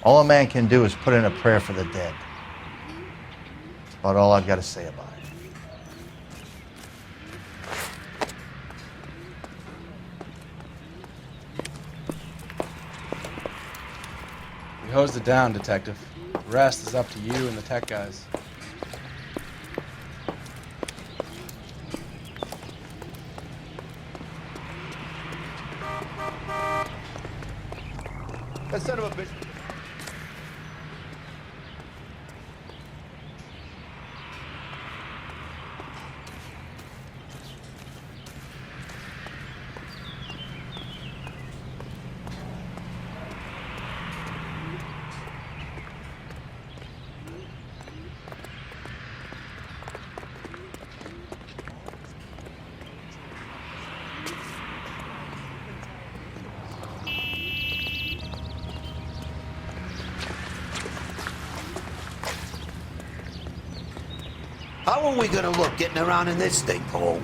All a man can do is put in a prayer for the dead. That's about all I've got to say about it. We hosed it down, Detective. The rest is up to you and the tech guys. That son of a bitch. How are we gonna look getting around in this thing, Paul?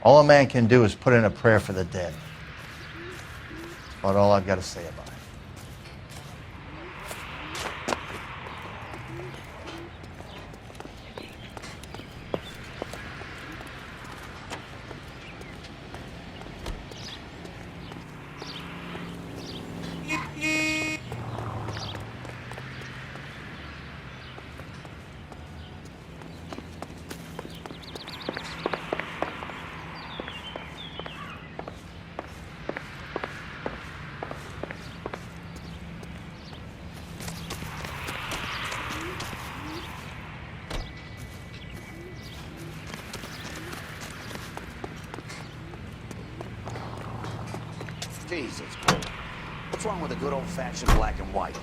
All a man can do is put in a prayer for the dead. That's about all I've got to say about it. Jesus, Cole. What's wrong with a good old-fashioned black and white?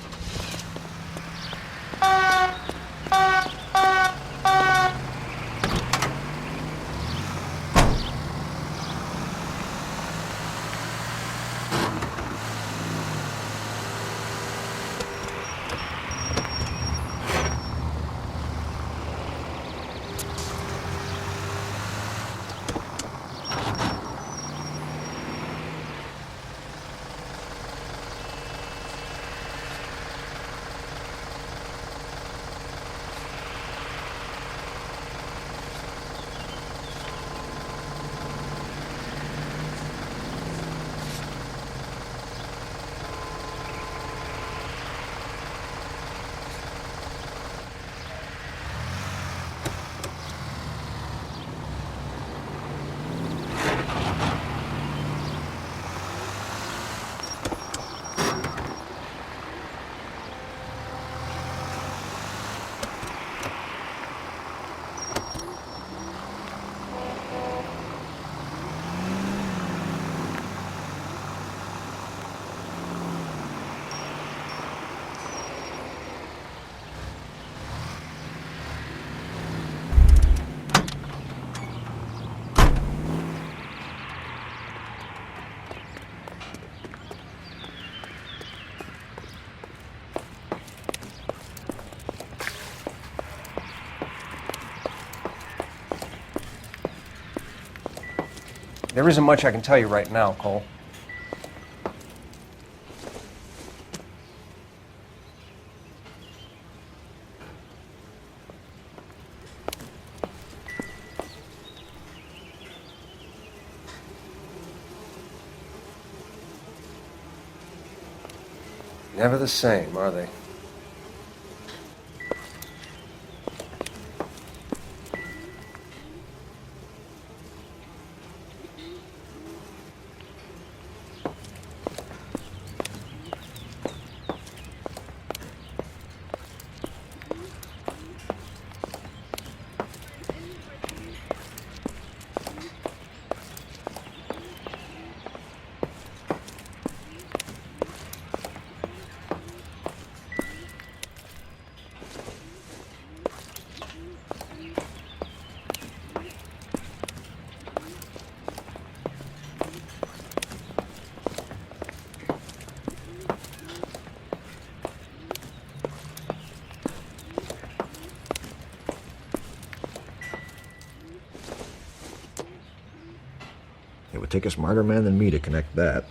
There isn't much I can tell you right now, Cole. Never the same, are they? It would take a smarter man than me to connect that.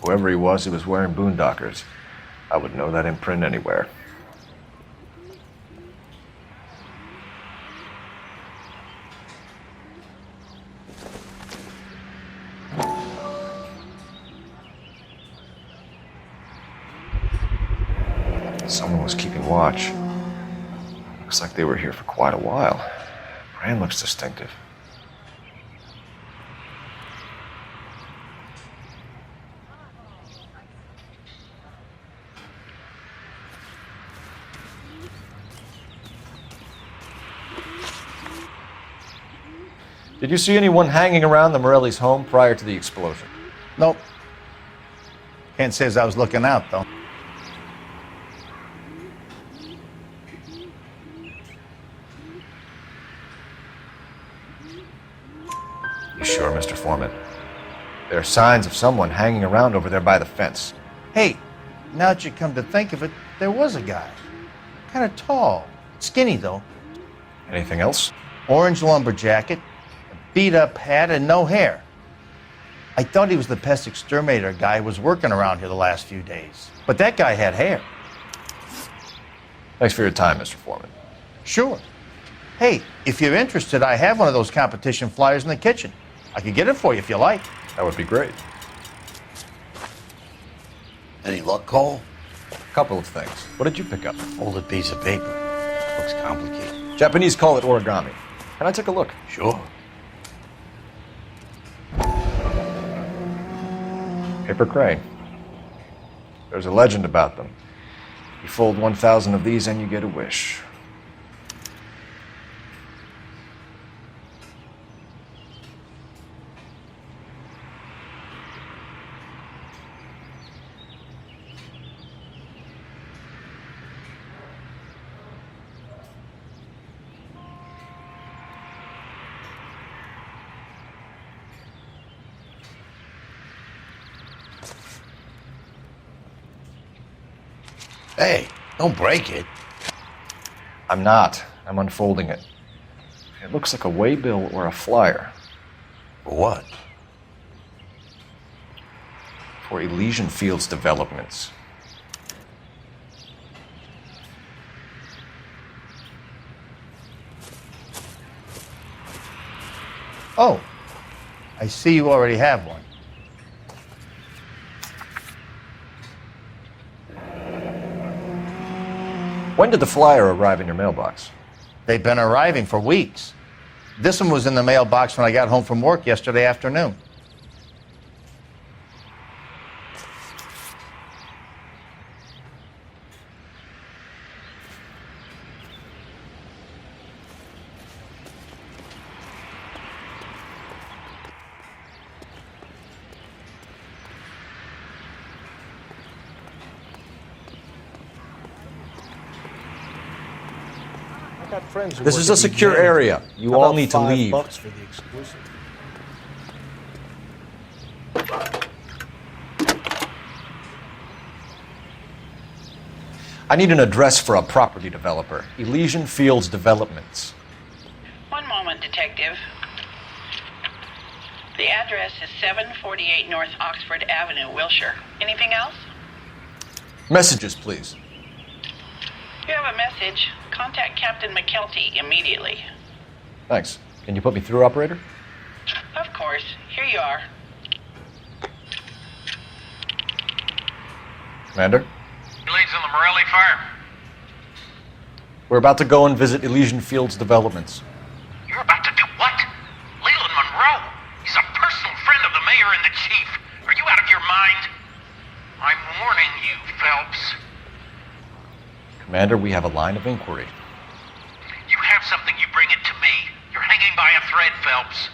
Whoever he was wearing boondockers. I would know that imprint anywhere. Someone was keeping watch. Looks like they were here for quite a while. Brand looks distinctive. Did you see anyone hanging around the Morelli's home prior to the explosion? Nope. Can't say as I was looking out, though. You sure, Mr. Foreman? There are signs of someone hanging around over there by the fence. Hey, now that you come to think of it, there was a guy. Kind of tall. Skinny, though. Anything else? Orange lumber jacket, a beat-up hat, and no hair. I thought he was the pest exterminator guy who was working around here the last few days. But that guy had hair. Thanks for your time, Mr. Foreman. Sure. Hey, if you're interested, I have one of those competition flyers in the kitchen. I could get it for you if you like. That would be great. Any luck, Cole? A couple of things. What did you pick up? Folded piece of paper. Looks complicated. Japanese call it origami. Can I take a look? Sure. Paper crane. There's a legend about them. You fold 1,000 of these and you get a wish. Hey, don't break it. I'm not. I'm unfolding it. It looks like a waybill or a flyer For what? for Elysian Fields developments. Oh, I see you already have one. When did the flyer arrive in your mailbox? They've been arriving for weeks. This one was in the mailbox when I got home from work yesterday afternoon. This is a secure area. You all need to leave. $5 for the exclusive. I need an address for a property developer. Elysian Fields Developments. One moment, Detective. The address is 748 North Oxford Avenue, Wilshire. Anything else? Messages, please. You have a message. Contact Captain McKelty immediately. Thanks. Can you put me through, operator? Of course. Here you are. Commander? Leads in the Morelli fire. We're about to go and visit Elysian Fields Developments. You're about to do what? Leland Monroe. He's a personal friend of the mayor and the chief. Are you out of your mind? I'm warning you, Phelps. Commander, we have a line of inquiry. You have something, you bring it to me. You're hanging by a thread, Phelps.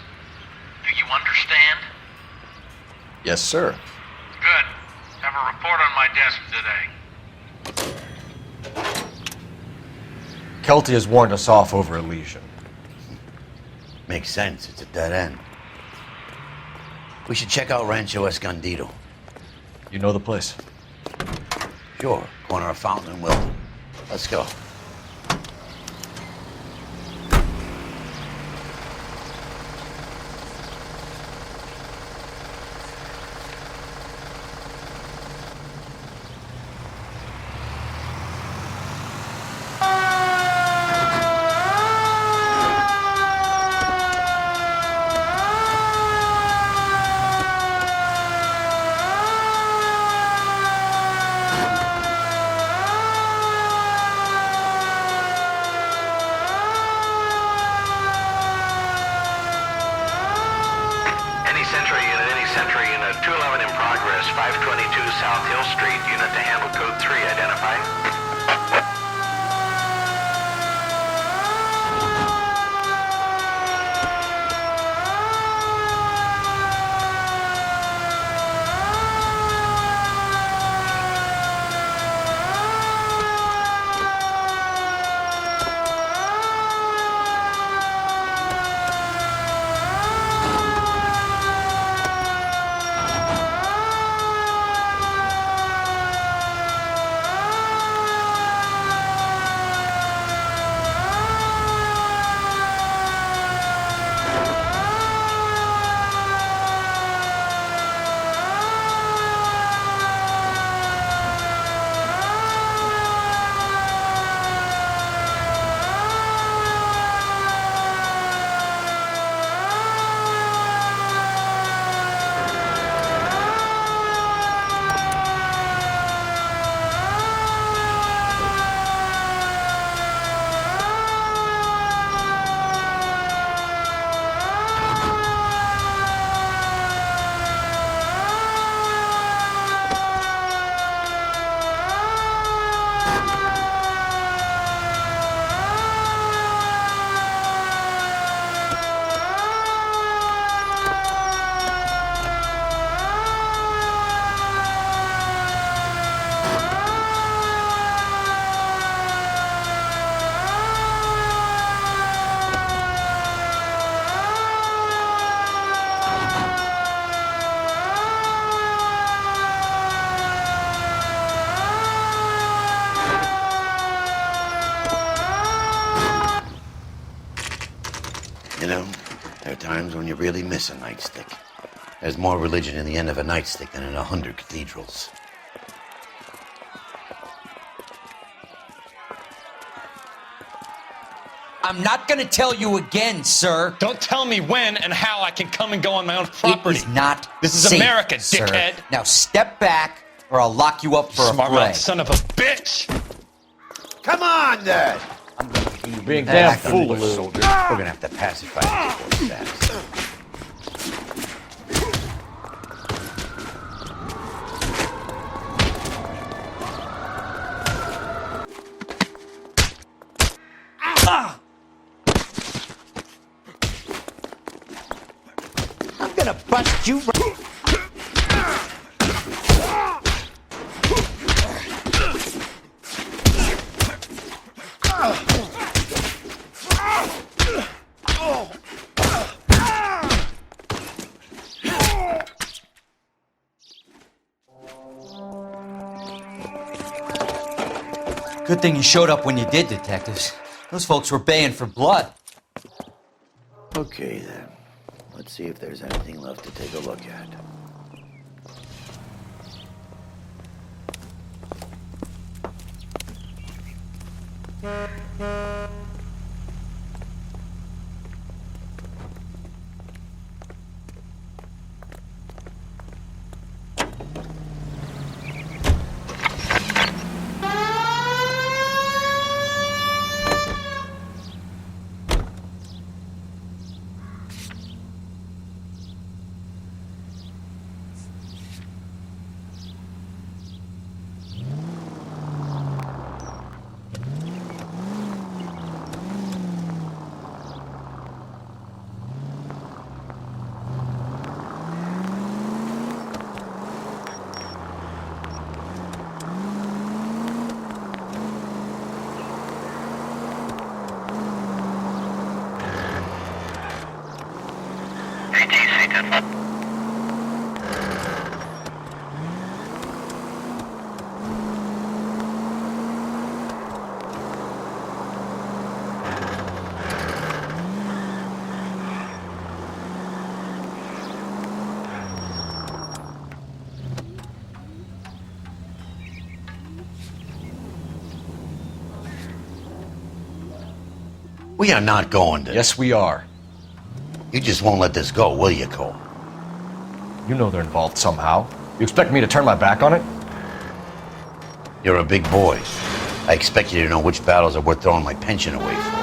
Do you understand? Yes, sir. Good. Have a report on my desk today. Kelty has warned us off over Elysian. Makes sense. It's a dead end. We should check out Rancho Escondido. You know the place? Sure. Corner of Fountain and Wilton. Let's go. South Hill Street, unit to handle code 3, identified. You know, there are times when you really miss a nightstick. There's more religion in the end of a nightstick than in 100 cathedrals. I'm not gonna tell you again, sir. Don't tell me when and how I can come and go on my own property. It is not This is safe, America, sir. dickhead. Now step back, or I'll lock you up for Smart a fray. mouth son of a bitch! Come on, then! You're being damn foolish, soldier. We're gonna have to pacify these poor saps. I'm gonna bust you. Good thing you showed up when you did, detectives. Those folks were baying for blood. Okay, then. Let's see if there's anything left to take a look at. We are not going to. Yes, we are. You just won't let this go, will you, Cole? You know they're involved somehow. You expect me to turn my back on it? You're a big boy. I expect you to know which battles are worth throwing my pension away for.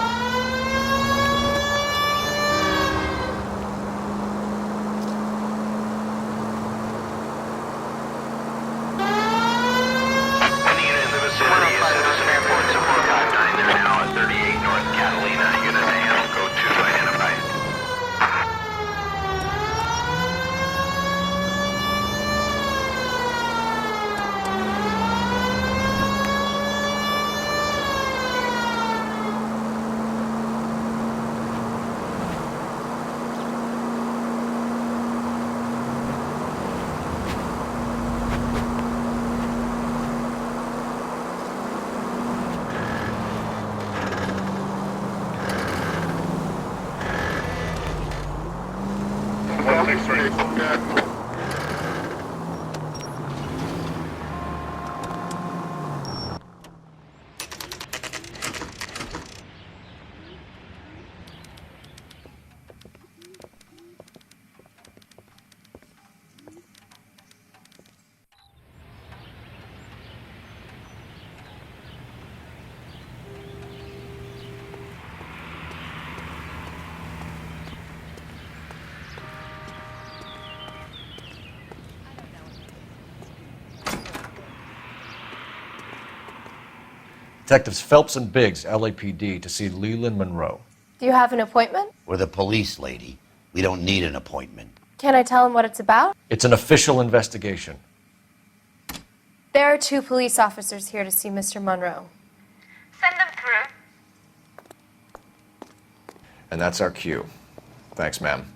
Detectives Phelps and Biggs, LAPD, to see Leland Monroe. Do you have an appointment? We're the police, lady. We don't need an appointment. Can I tell him what it's about? It's an official investigation. There are 2 police officers here to see Mr. Monroe. Send them through. And that's our cue. Thanks, ma'am.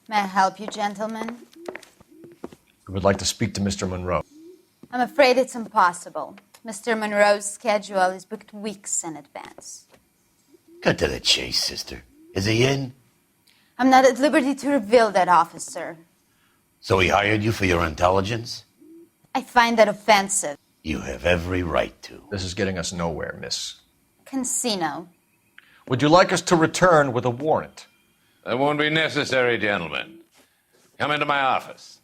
May I help you, gentlemen? We would like to speak to Mr. Monroe. I'm afraid it's impossible. Mr. Monroe's schedule is booked weeks in advance. Cut to the chase, sister. Is he in? I'm not at liberty to reveal that, officer. So he hired you for your intelligence? I find that offensive. You have every right to. This is getting us nowhere, miss. Casino. Would you like us to return with a warrant? That won't be necessary, gentlemen. Come into my office.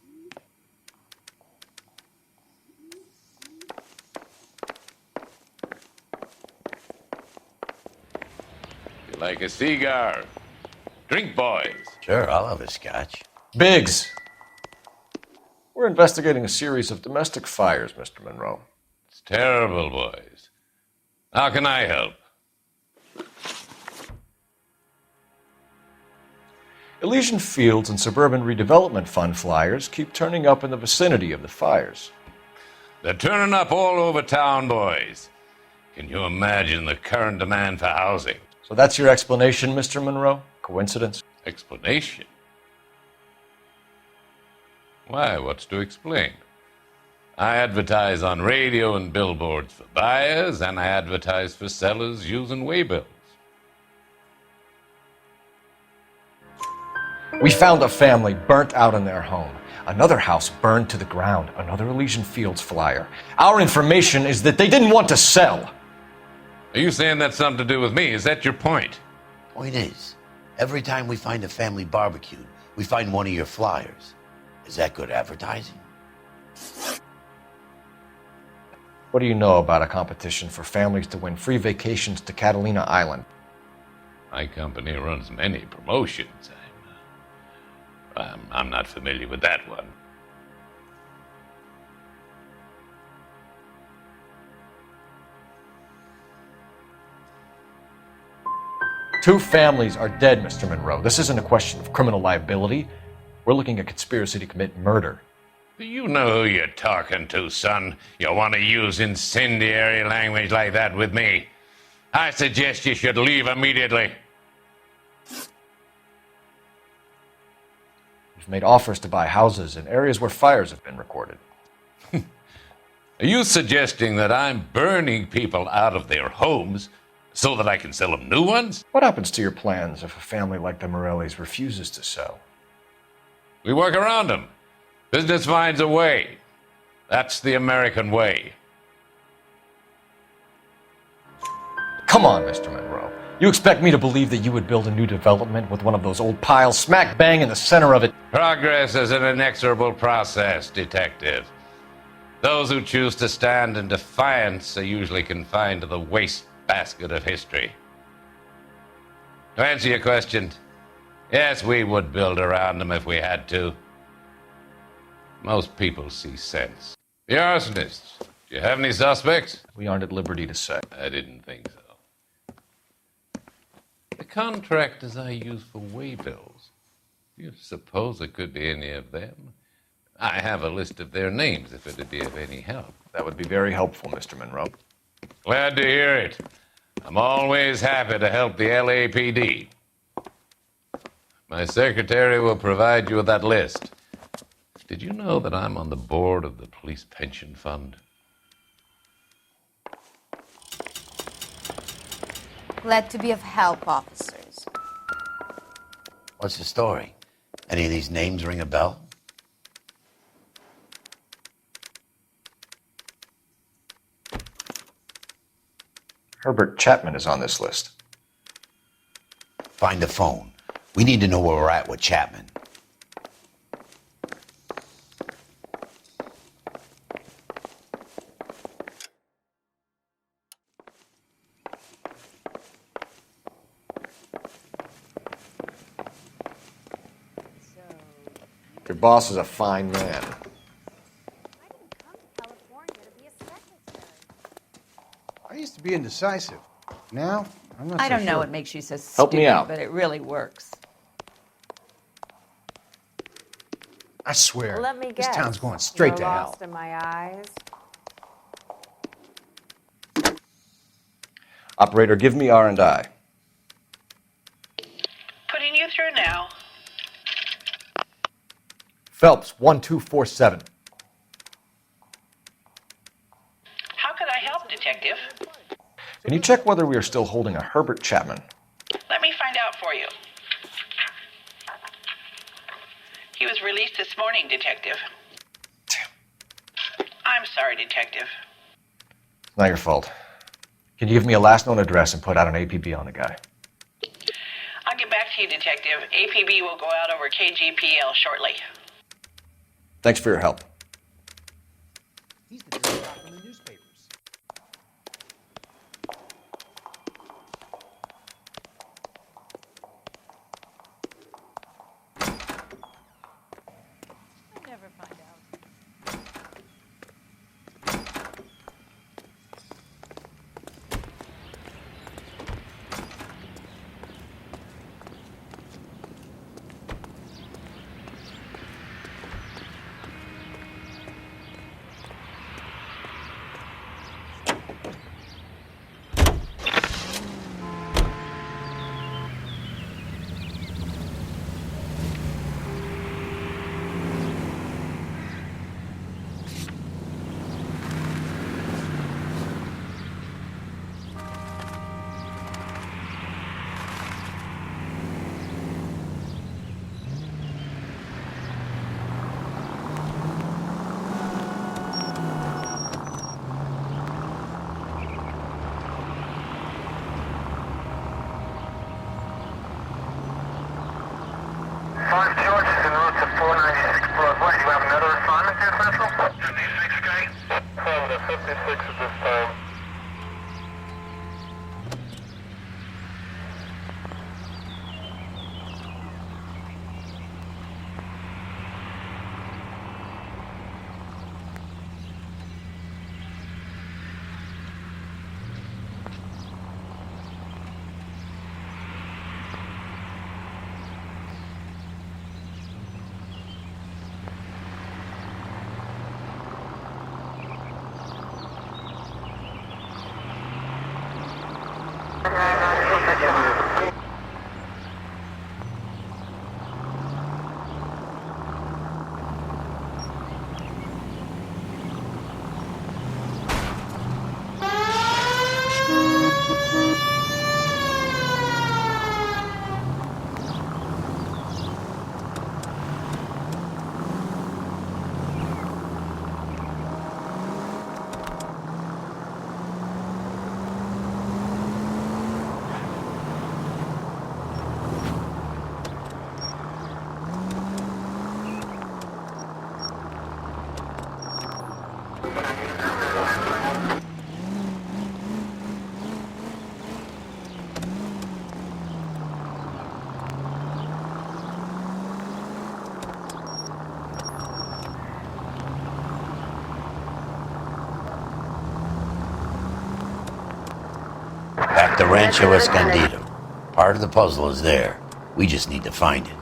You like a cigar? Drink, boys. Sure, I'll have a scotch. Biggs! We're investigating a series of domestic fires, Mr. Monroe. It's terrible, boys. How can I help? Elysian Fields and Suburban Redevelopment Fund flyers keep turning up in the vicinity of the fires. They're turning up all over town, boys. Can you imagine the current demand for housing? So that's your explanation, Mr. Monroe? Coincidence? Explanation? Why, what's to explain? I advertise on radio and billboards for buyers, and I advertise for sellers using waybills. We found a family burnt out in their home. Another house burned to the ground. Another Elysian Fields flyer. Our information is that they didn't want to sell. Are you saying that's something to do with me? Is that your point? Point is, every time we find a family barbecued, we find one of your flyers. Is that good advertising? What do you know about a competition for families to win free vacations to Catalina Island? My company runs many promotions. I'm not familiar with that one. Two families are dead, Mr. Monroe. This isn't a question of criminal liability. We're looking at conspiracy to commit murder. Do you know who you're talking to, son? You want to use incendiary language like that with me? I suggest you should leave immediately. We've made offers to buy houses in areas where fires have been recorded. Are you suggesting that I'm burning people out of their homes so that I can sell them new ones? What happens to your plans if a family like the Morellis refuses to sell? We work around them. Business finds a way. That's the American way. Come on, Mr. Monroe. You expect me to believe that you would build a new development with one of those old piles smack bang in the center of it? Progress is an inexorable process, detective. Those who choose to stand in defiance are usually confined to the wastebasket of history. To answer your question, yes, we would build around them if we had to. Most people see sense. The arsonists, do you have any suspects? We aren't at liberty to say. I didn't think so. The contractors I use for waybills, do you suppose it could be any of them? I have a list of their names if it'd be of any help. That would be very helpful, Mr. Monroe. Glad to hear it. I'm always happy to help the LAPD. My secretary will provide you with that list. Did you know that I'm on the board of the police pension fund? Glad to be of help, officers. What's the story? Any of these names ring a bell? Herbert Chapman is on this list. Find the phone. We need to know where we're at with Chapman. Your boss is a fine man. I used to be indecisive. Now, I'm not I so don't know sure. what makes you so stupid, Help me out. but it really works. I swear, Let me this guess. town's going straight You're to hell. lost in my eyes. Operator, give me R&I. Putting you through now. Phelps, 1247. How could I help, Detective? Can you check whether we are still holding a Herbert Chapman? Let me find out for you. He was released this morning, Detective. I'm sorry, Detective. It's not your fault. Can you give me a last known address and put out an APB on the guy? I'll get back to you, Detective. APB will go out over KGPL shortly. Thanks for your help. He's the dirty cop from the newspapers. I never find out. Back to Rancho Escondido. Part of the puzzle is there. We just need to find it.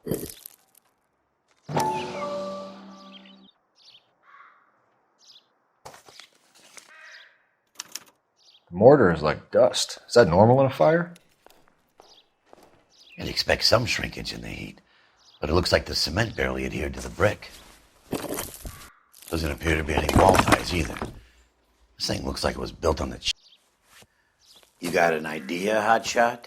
The mortar is like dust. Is that normal in a fire? You'd expect some shrinkage in the heat, but it looks like the cement barely adhered to the brick. Doesn't appear to be any wall ties either. This thing looks like it was built on the... You got an idea, hotshot?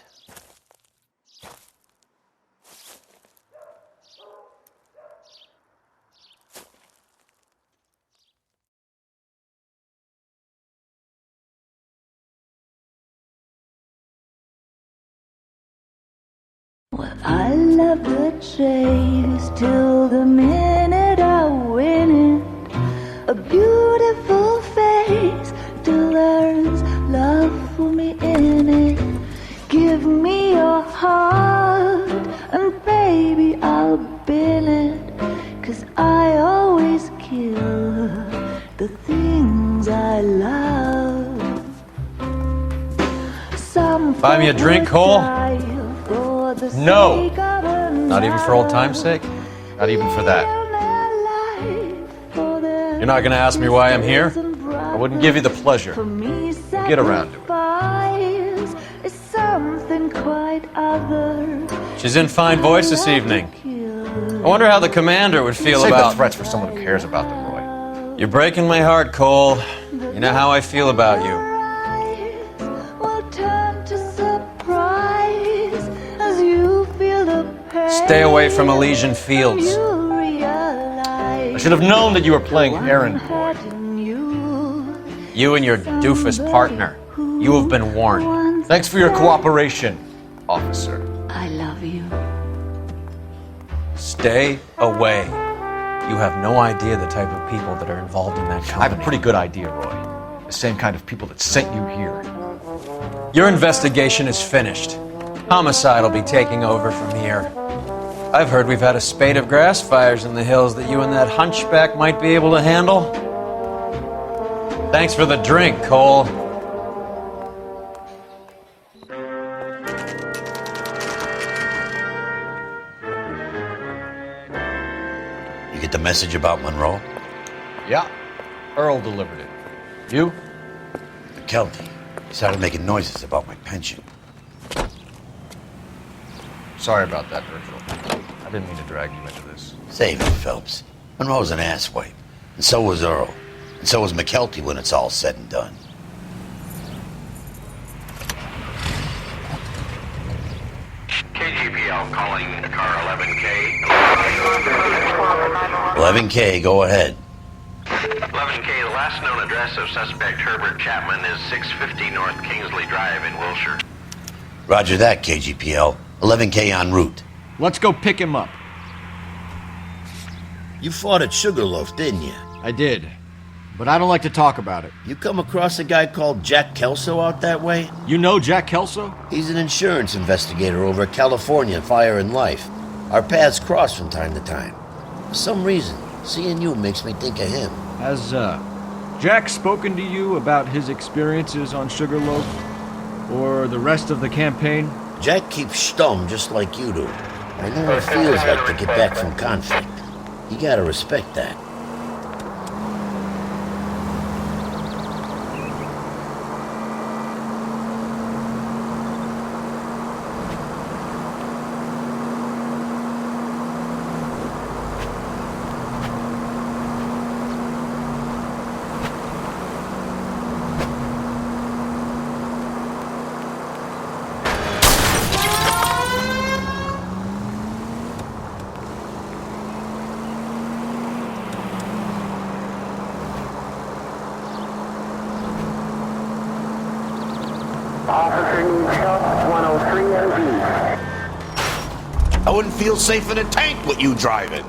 I love the chase till the minute I win it. A beautiful face till there's love for me in it. Give me your heart and baby I'll bill it. 'Cause I always kill the things I love. Some Buy me a drink, Cole? No! Not even for old time's sake? Not even for that. You're not gonna ask me why I'm here? I wouldn't give you the pleasure. We'll get around to it. Something quite other. She's in fine voice this evening. I wonder how the commander would feel Save about... the threats for someone who cares about them, Roy. You're breaking my heart, Cole. You know how I feel about you. Stay away from Elysian Fields. I should have known that you were playing errand boy. You and your doofus partner. You have been warned. Thanks for your cooperation, officer. I love you. Stay away. You have no idea the type of people that are involved in that company. I have a pretty good idea, Roy. The same kind of people that sent you here. Your investigation is finished. Homicide will be taking over from here. I've heard we've had a spate of grass fires in the hills that you and that hunchback might be able to handle. Thanks for the drink, Cole. You get the message about Monroe? Yeah. Earl delivered it. You? Kelty. He started making noises about my pension. Sorry about that, Virgil. I didn't mean to drag you into this. Save it, Phelps. Monroe's an asswipe. And so was Earl. And so was McKelty when it's all said and done. KGPL calling car 11K. 11K, go ahead. 11K, the last known address of suspect Herbert Chapman is 650 North Kingsley Drive in Wilshire. Roger that, KGPL. 11K en route. Let's go pick him up. You fought at Sugarloaf, didn't you? I did, but I don't like to talk about it. You come across a guy called Jack Kelso out that way? You know Jack Kelso? He's an insurance investigator over at California Fire and Life. Our paths cross from time to time. For some reason, seeing you makes me think of him. Has, Jack spoken to you about his experiences on Sugarloaf? Or the rest of the campaign? Jack keeps stum just like you do. I know what it feels like to get back from conflict. You gotta respect that. I wouldn't feel safe in a tank with you driving.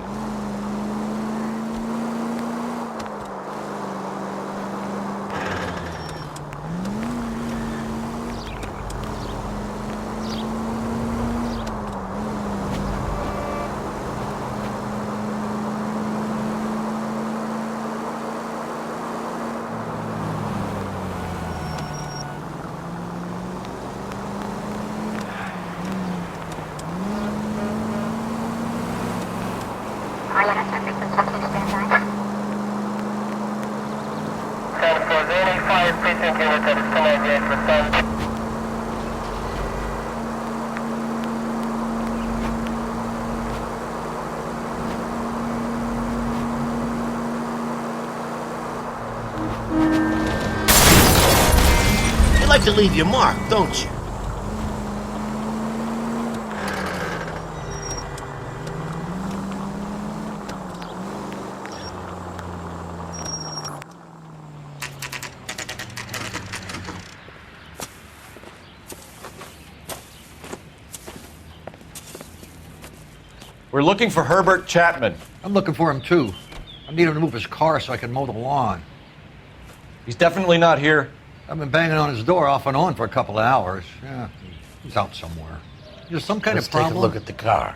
There's only 5 precinct units that is still on yet. Respond. You like to leave your mark, don't you? We're looking for Herbert Chapman. I'm looking for him too. I need him to move his car so I can mow the lawn. He's definitely not here. I've been banging on his door off and on for a couple of hours. Yeah, he's out somewhere. There's some kind Let's of problem. take a look at the car.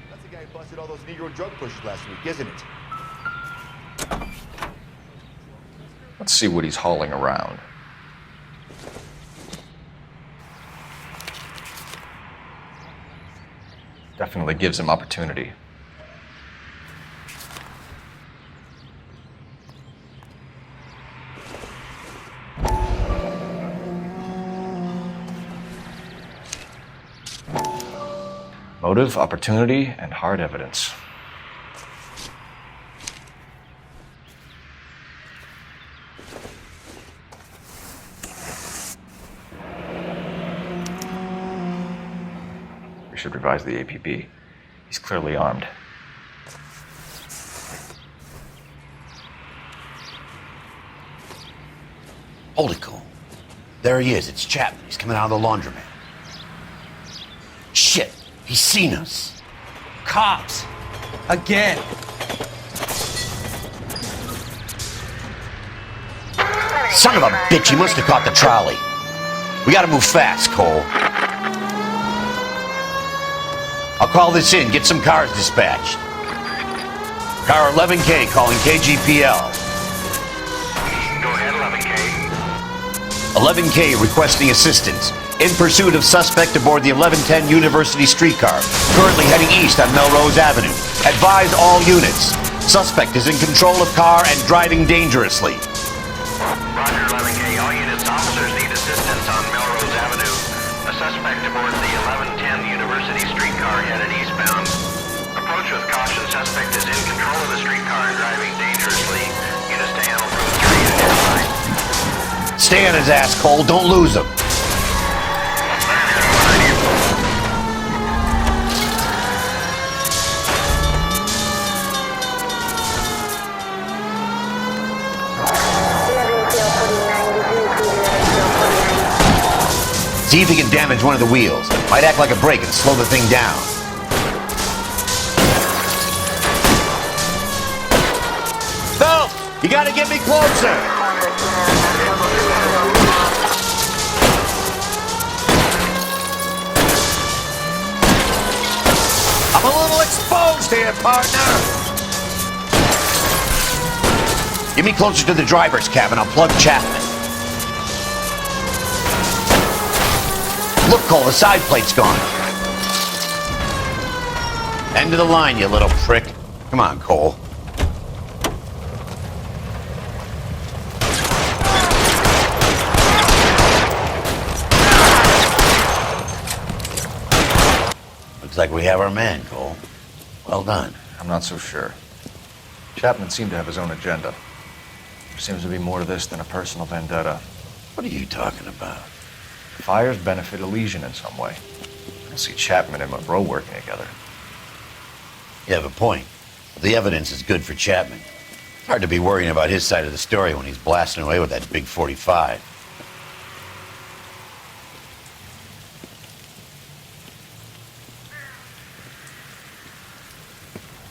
That's the guy who busted all those Negro drug pushers last week, isn't it? Let's see what he's hauling around. Definitely gives him opportunity. Motive, opportunity, and hard evidence. We should revise the APB. He's clearly armed. Holy cow. There he is. It's Chapman. He's coming out of the laundromat. Shit. He's seen us. Cops. Again. Son of a bitch. He must have caught the trolley. We gotta move fast, Cole. I'll call this in. Get some cars dispatched. Car 11K calling KGPL. Go ahead, 11K. 11K requesting assistance. In pursuit of suspect aboard the 1110 University streetcar, currently heading east on Melrose Avenue. Advise all units. Suspect is in control of car and driving dangerously. Roger, 11K. All units, officers need assistance on Melrose Avenue. A suspect aboard the 1110 University streetcar headed eastbound. Approach with caution. Suspect is in control of the streetcar and driving dangerously. Units to handle from 3 and 5. Stay on his ass, Cole. Don't lose him. See if he can damage one of the wheels. Might act like a brake and slow the thing down. Phelps, you gotta get me closer. I'm a little exposed here, partner. Get me closer to the driver's cabin. I'll plug Chapman. Look, Cole, the side plate's gone. End of the line, you little prick. Come on, Cole. Looks like we have our man, Cole. Well done. I'm not so sure. Chapman seemed to have his own agenda. There seems to be more to this than a personal vendetta. What are you talking about? The fires benefit Elysian in some way. I don't see Chapman and Monroe working together. You have a point. The evidence is good for Chapman. It's hard to be worrying about his side of the story when he's blasting away with that big 45.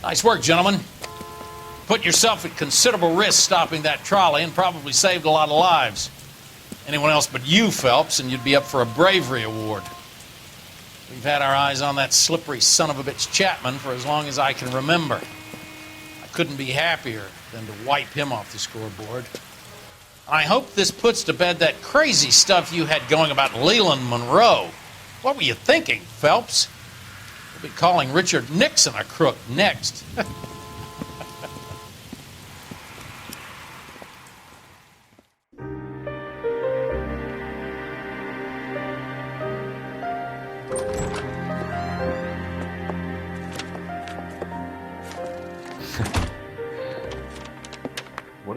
Nice work, gentlemen. Put yourself at considerable risk stopping that trolley and probably saved a lot of lives. Anyone else but you, Phelps, and you'd be up for a bravery award. We've had our eyes on that slippery son of a bitch Chapman for as long as I can remember. I couldn't be happier than to wipe him off the scoreboard. I hope this puts to bed that crazy stuff you had going about Leland Monroe. What were you thinking, Phelps? We'll be calling Richard Nixon a crook next.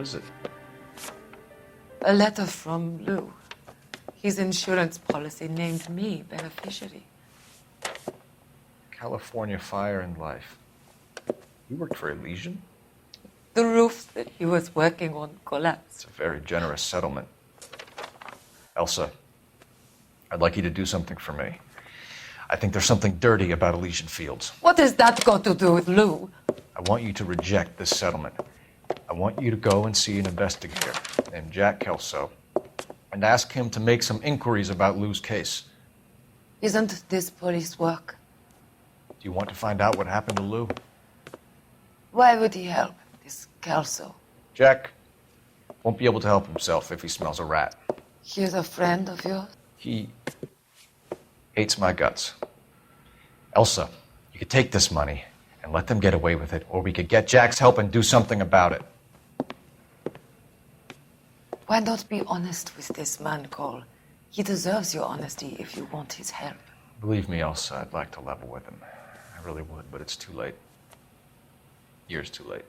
What is it? A letter from Lou. His insurance policy named me beneficiary. California Fire and Life. You worked for Elysian? The roof that he was working on collapsed. It's a very generous settlement. Elsa, I'd like you to do something for me. I think there's something dirty about Elysian Fields. What has that got to do with Lou? I want you to reject this settlement. I want you to go and see an investigator named Jack Kelso and ask him to make some inquiries about Lou's case. Isn't this police work? Do you want to find out what happened to Lou? Why would he help this Kelso? Jack won't be able to help himself if he smells a rat. He's a friend of yours? He hates my guts. Elsa, you could take this money and let them get away with it, or we could get Jack's help and do something about it. Why not be honest with this man, Cole? He deserves your honesty if you want his help. Believe me, Elsa, I'd like to level with him. I really would, but it's too late. Years too late.